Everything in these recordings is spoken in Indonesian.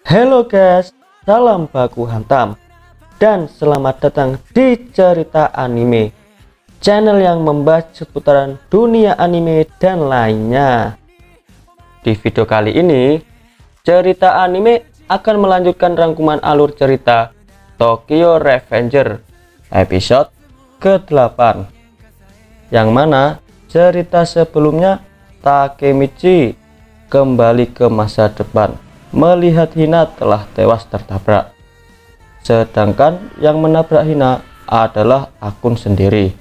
Halo guys, salam baku hantam dan selamat datang di Cerita Anime, channel yang membahas seputaran dunia anime dan lainnya. Di video kali ini, Cerita Anime akan melanjutkan rangkuman alur cerita Tokyo Revenger episode ke-8, yang mana cerita sebelumnya Takemichi kembali ke masa depan melihat Hina telah tewas tertabrak, sedangkan yang menabrak Hina adalah akun sendiri.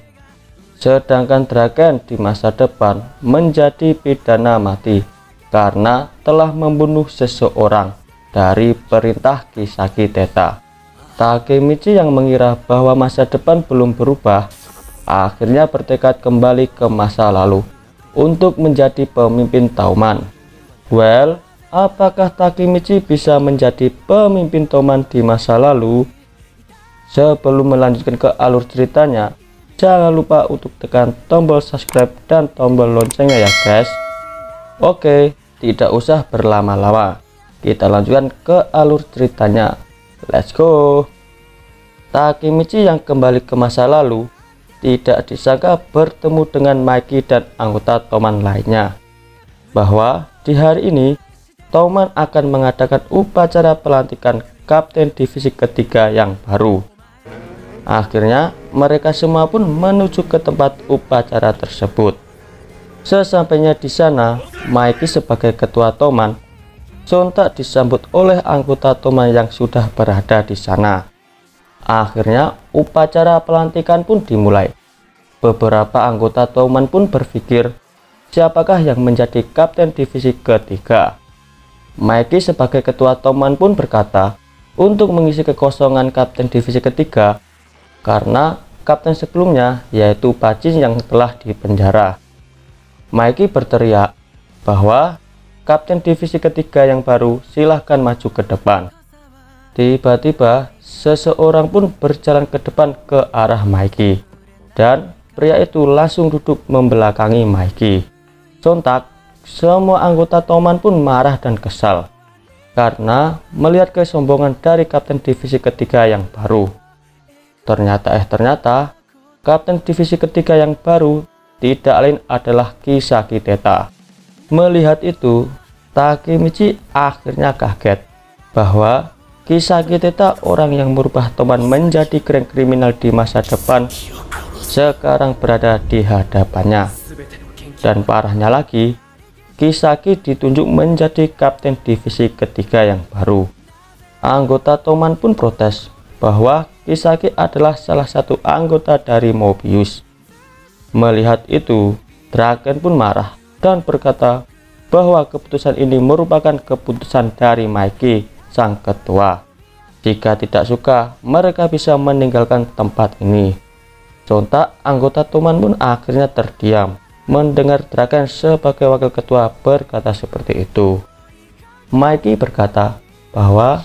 Sedangkan Draken di masa depan menjadi pidana mati karena telah membunuh seseorang dari perintah Kisaki Teta. Takemichi yang mengira bahwa masa depan belum berubah, akhirnya bertekad kembali ke masa lalu untuk menjadi pemimpin Tauman. Well, apakah Takemichi bisa menjadi pemimpin Tauman di masa lalu? Sebelum melanjutkan ke alur ceritanya, jangan lupa untuk tekan tombol subscribe dan tombol loncengnya ya guys. Oke, tidak usah berlama-lama, kita lanjutkan ke alur ceritanya. Let's go. Takemichi yang kembali ke masa lalu tidak disangka bertemu dengan Mikey dan anggota Tauman lainnya, bahwa di hari ini Tauman akan mengadakan upacara pelantikan Kapten Divisi ketiga yang baru. Akhirnya mereka semua pun menuju ke tempat upacara tersebut. Sesampainya di sana, Mikey sebagai ketua Tauman sontak disambut oleh anggota Tauman yang sudah berada di sana. Akhirnya upacara pelantikan pun dimulai. Beberapa anggota Tauman pun berpikir siapakah yang menjadi Kapten Divisi ketiga. Mikey sebagai ketua Tauman pun berkata untuk mengisi kekosongan Kapten Divisi ketiga karena kapten sebelumnya yaitu Bajin yang telah dipenjara. Mikey berteriak bahwa Kapten Divisi ketiga yang baru silahkan maju ke depan. Tiba-tiba seseorang pun berjalan ke depan ke arah Mikey dan pria itu langsung duduk membelakangi Mikey. Sontak semua anggota Tauman pun marah dan kesal karena melihat kesombongan dari Kapten Divisi ketiga yang baru. Ternyata Kapten Divisi ketiga yang baru tidak lain adalah Kisaki Teta. Melihat itu, Takemichi akhirnya kaget bahwa Kisaki Teta, orang yang merubah Tauman menjadi geng kriminal di masa depan, sekarang berada di hadapannya. Dan parahnya lagi, Kisaki ditunjuk menjadi Kapten Divisi ketiga yang baru. Anggota Tauman pun protes bahwa Kisaki adalah salah satu anggota dari Mobius. Melihat itu, Draken pun marah dan berkata bahwa keputusan ini merupakan keputusan dari Mikey, sang ketua. Jika tidak suka, mereka bisa meninggalkan tempat ini. Sontak anggota Tauman pun akhirnya terdiam mendengar Draken sebagai wakil ketua berkata seperti itu. Mikey berkata bahwa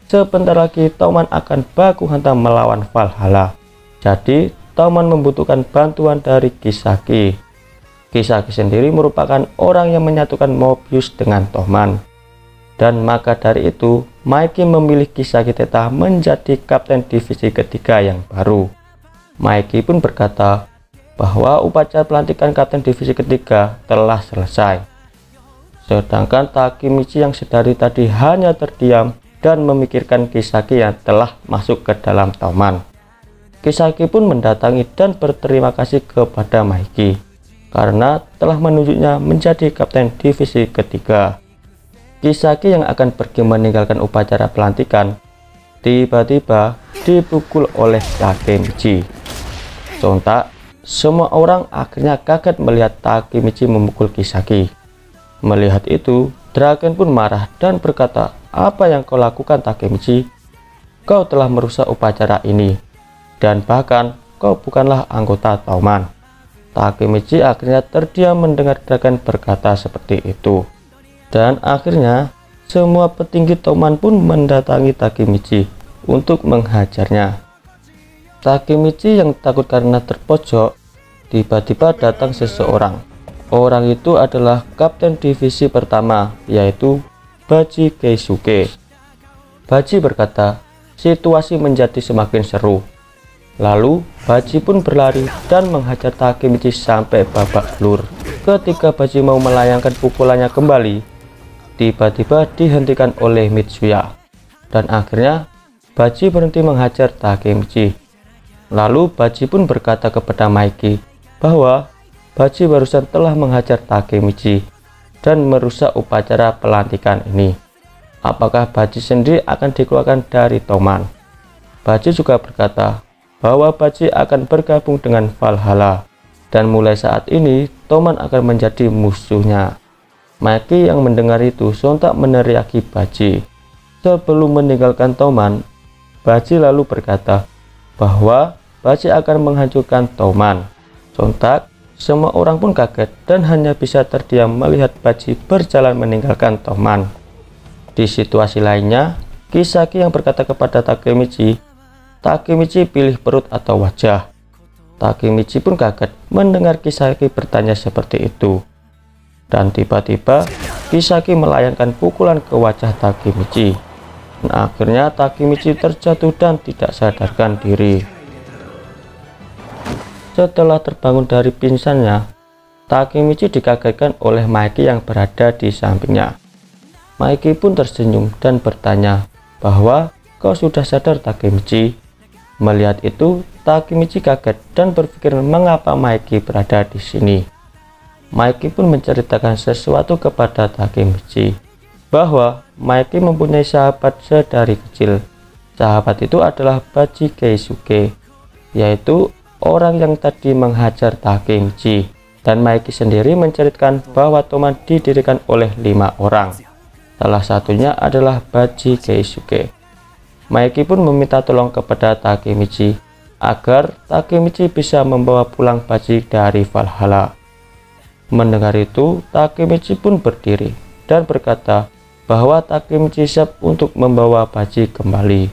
sebentar lagi Tauman akan baku hantam melawan Valhalla. Jadi Tauman membutuhkan bantuan dari Kisaki. Kisaki sendiri merupakan orang yang menyatukan Mobius dengan Tauman. Dan maka dari itu Mikey memilih Kisaki Teta menjadi Kapten Divisi ketiga yang baru. Mikey pun berkata bahwa upacara pelantikan Kapten Divisi ketiga telah selesai. Sedangkan Takemichi yang sedari tadi hanya terdiam dan memikirkan Kisaki yang telah masuk ke dalam Tauman. Kisaki pun mendatangi dan berterima kasih kepada Mikey karena telah menunjuknya menjadi Kapten Divisi ketiga. Kisaki yang akan pergi meninggalkan upacara pelantikan tiba-tiba dipukul oleh Takemichi. Sontak semua orang akhirnya kaget melihat Takemichi memukul Kisaki. Melihat itu, Draken pun marah dan berkata, "Apa yang kau lakukan, Takemichi? Kau telah merusak upacara ini, dan bahkan kau bukanlah anggota Tauman." Takemichi akhirnya terdiam mendengar Draken berkata seperti itu. Dan akhirnya, semua petinggi Tauman pun mendatangi Takemichi untuk menghajarnya. Takemichi yang takut karena terpojok, tiba-tiba datang seseorang Orang itu adalah kapten divisi pertama, yaitu Baji Keisuke. Baji berkata, situasi menjadi semakin seru. Lalu Baji pun berlari dan menghajar Takemichi sampai babak belur. Ketika Baji mau melayangkan pukulannya kembali, tiba-tiba dihentikan oleh Mitsuya. Dan akhirnya Baji berhenti menghajar Takemichi. Lalu Baji pun berkata kepada Maiki bahwa Baji barusan telah menghajar Takemichi dan merusak upacara pelantikan ini. Apakah Baji sendiri akan dikeluarkan dari Toman? Baji juga berkata bahwa Baji akan bergabung dengan Valhalla, dan mulai saat ini Toman akan menjadi musuhnya. Maiki yang mendengar itu sontak meneriaki Baji. Sebelum meninggalkan Toman, Baji lalu berkata bahwa Baji akan menghancurkan Toman. Sontak semua orang pun kaget dan hanya bisa terdiam melihat Baji berjalan meninggalkan Toman. Di situasi lainnya, Kisaki yang berkata kepada Takemichi, "Takemichi, pilih perut atau wajah." Takemichi pun kaget mendengar Kisaki bertanya seperti itu. Dan tiba-tiba Kisaki melayangkan pukulan ke wajah Takemichi. Dan akhirnya Takemichi terjatuh dan tidak sadarkan diri. Setelah terbangun dari pingsannya, Takemichi dikagetkan oleh Maiki yang berada di sampingnya. Maiki pun tersenyum dan bertanya bahwa, "Kau sudah sadar, Takemichi?" Melihat itu, Takemichi kaget dan berpikir mengapa Maiki berada di sini. Maiki pun menceritakan sesuatu kepada Takemichi bahwa Maiki mempunyai sahabat sedari kecil. Sahabat itu adalah Baji Keisuke, yaitu orang yang tadi menghajar Takemichi. Dan Maiki sendiri menceritakan bahwa Toman didirikan oleh 5 orang. Salah satunya adalah Baji Keisuke. Maiki pun meminta tolong kepada Takemichi agar Takemichi bisa membawa pulang Baji dari Valhalla. Mendengar itu, Takemichi pun berdiri dan berkata bahwa Takemichi siap untuk membawa Baji kembali.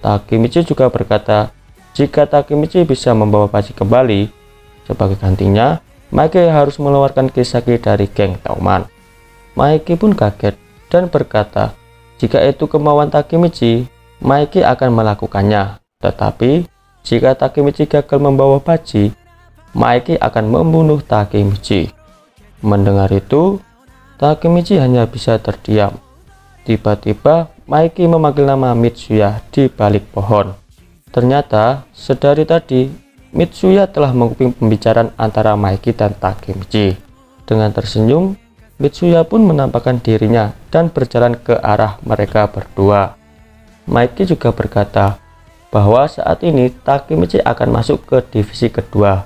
Takemichi juga berkata jika Takemichi bisa membawa Baji kembali, sebagai gantinya Maiki harus mengeluarkan Kisaki dari geng Toman. Maiki pun kaget dan berkata jika itu kemauan Takemichi, Maiki akan melakukannya. Tetapi jika Takemichi gagal membawa Baji, Maiki akan membunuh Takemichi. Mendengar itu, Takemichi hanya bisa terdiam. Tiba-tiba Maiki memanggil nama Mitsuya di balik pohon. Ternyata sedari tadi Mitsuya telah menguping pembicaraan antara Maiki dan Takemichi. Dengan tersenyum, Mitsuya pun menampakkan dirinya dan berjalan ke arah mereka berdua. Maiki juga berkata bahwa saat ini Takemichi akan masuk ke divisi kedua,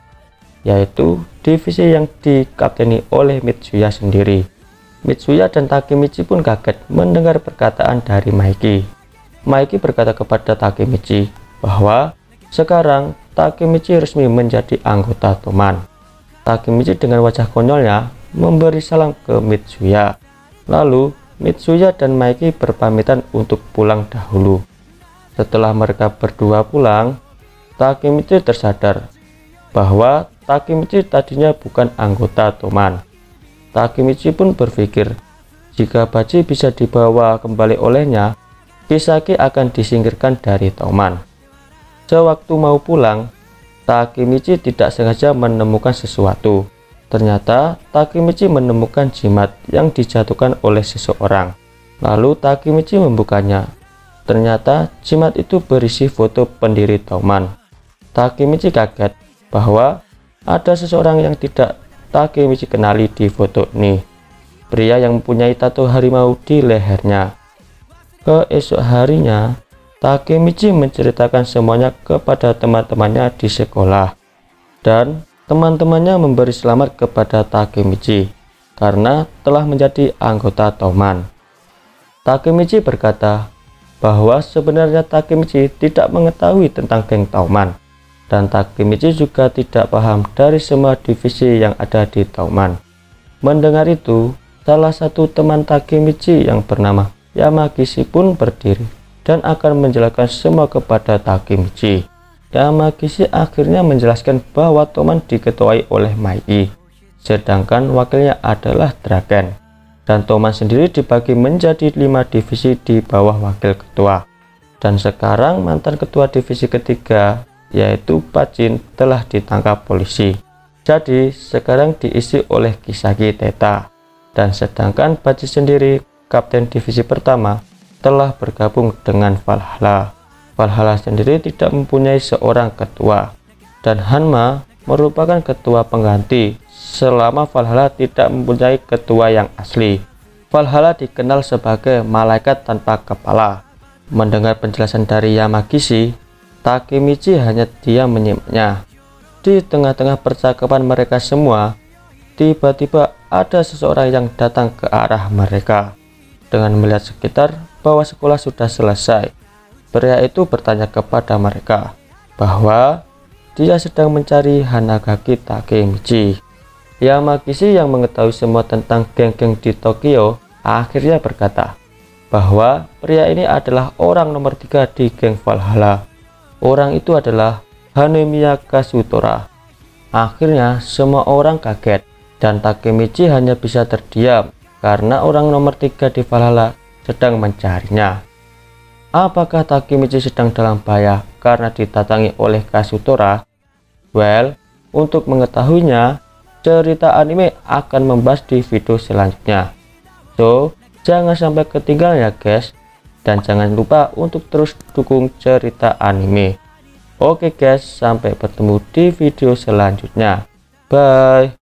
yaitu divisi yang dikapteni oleh Mitsuya sendiri. Mitsuya dan Takemichi pun kaget mendengar perkataan dari Maiki. Maiki berkata kepada Takemichi bahwa sekarang Takemichi resmi menjadi anggota Toman. Takemichi dengan wajah konyolnya memberi salam ke Mitsuya. Lalu Mitsuya dan Maiki berpamitan untuk pulang dahulu. Setelah mereka berdua pulang, Takemichi tersadar bahwa Takemichi tadinya bukan anggota Toman. Takemichi pun berpikir jika Baji bisa dibawa kembali olehnya, Kisaki akan disingkirkan dari Toman. Sewaktu mau pulang, Takemichi tidak sengaja menemukan sesuatu. Ternyata Takemichi menemukan jimat yang dijatuhkan oleh seseorang. Lalu Takemichi membukanya. Ternyata jimat itu berisi foto pendiri Toman. Takemichi kaget bahwa ada seseorang yang tidak Takemichi kenali di foto ini. Pria yang mempunyai tato harimau di lehernya. Keesok harinya, Takemichi menceritakan semuanya kepada teman-temannya di sekolah. Dan teman-temannya memberi selamat kepada Takemichi karena telah menjadi anggota Toman. Takemichi berkata bahwa sebenarnya Takemichi tidak mengetahui tentang geng Toman. Dan Takemichi juga tidak paham dari semua divisi yang ada di Toman. Mendengar itu, salah satu teman Takemichi yang bernama Yamagishi pun berdiri dan akan menjelaskan semua kepada Takemichi. Yamagishi akhirnya menjelaskan bahwa Toman diketuai oleh Maiki. sedangkan wakilnya adalah Draken. Dan Toman sendiri dibagi menjadi 5 divisi di bawah wakil ketua. Dan sekarang mantan ketua divisi ketiga yaitu Pacin telah ditangkap polisi. Jadi sekarang diisi oleh Kisagi Teta. Dan sedangkan Pacin sendiri, kapten divisi pertama, telah bergabung dengan Valhalla. Valhalla sendiri tidak mempunyai seorang ketua. Dan Hanma merupakan ketua pengganti selama Valhalla tidak mempunyai ketua yang asli. Valhalla dikenal sebagai malaikat tanpa kepala. Mendengar penjelasan dari Yamagishi, Takemichi hanya diam menyimaknya. Di tengah-tengah percakapan mereka semua, tiba-tiba ada seseorang yang datang ke arah mereka. Dengan melihat sekitar bahwa sekolah sudah selesai, pria itu bertanya kepada mereka bahwa dia sedang mencari Hanagaki Takemichi. Yamagishi yang mengetahui semua tentang geng-geng di Tokyo akhirnya berkata bahwa pria ini adalah orang nomor 3 di geng Valhalla. Orang itu adalah Hanemiya Kazutora. Akhirnya semua orang kaget dan Takemichi hanya bisa terdiam karena orang nomor 3 di Valhalla sedang mencarinya. Apakah Takemichi sedang dalam bahaya karena ditatangi oleh Kazutora? Well, untuk mengetahuinya, cerita anime akan membahas di video selanjutnya. So, jangan sampai ketinggalan ya guys. Dan jangan lupa untuk terus dukung cerita anime. Oke guys, sampai bertemu di video selanjutnya. Bye.